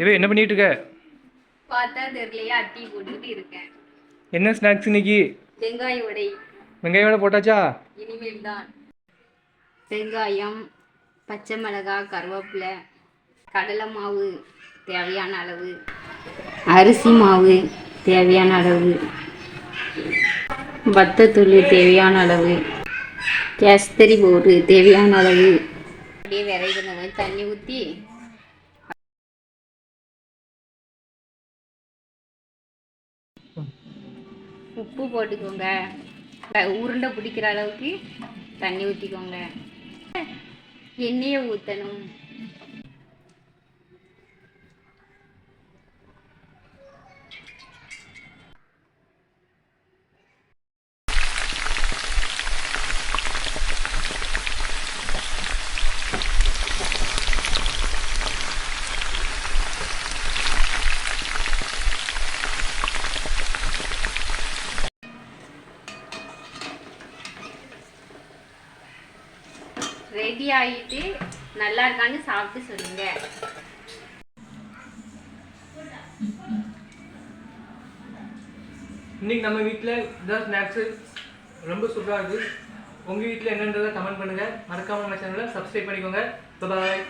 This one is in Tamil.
இவன் என்ன பண்ணிட்டு இருக்க? பார்த்தா தெரியலையா, டீ போட்டுட்டு இருக்கேன். என்ன ஸ்நாக்ஸ் இன்னைக்கு? வெங்காய வடை. வெங்காயம் வடை போட்டாச்சா? இனிமேல் தான். வெங்காயம், பச்சை மிளகாய், கருவேப்பிலை, கடலை மாவு தேவையான அளவு, அரிசி மாவு தேவையான அளவு, வத்தத்தூள் தேவையான அளவு, கேசரி பவுடர் தேவையான அளவு. அப்படியே விரைவு தண்ணி ஊற்றி உப்பு போட்டுக்கோங்க. உருண்டை பிடிக்கிற அளவுக்கு தண்ணி ஊற்றிக்கோங்க. எண்ணெயை ஊற்றணும். ரெடி ஆகிட்டு நல்லா இருக்கான்னு சாப்பிட்டு சொல்லுங்க. இன்னைக்கு நம்ம வீட்டில் இதான் ஸ்நாக்ஸு ரொம்ப சூப்பராக இருக்குது. உங்கள் வீட்டில் என்னன்றதை கமெண்ட் பண்ணுங்கள். மறக்காமல் நம்ம சேனலை சப்ஸ்கிரைப் பண்ணிக்கோங்க. பாய்.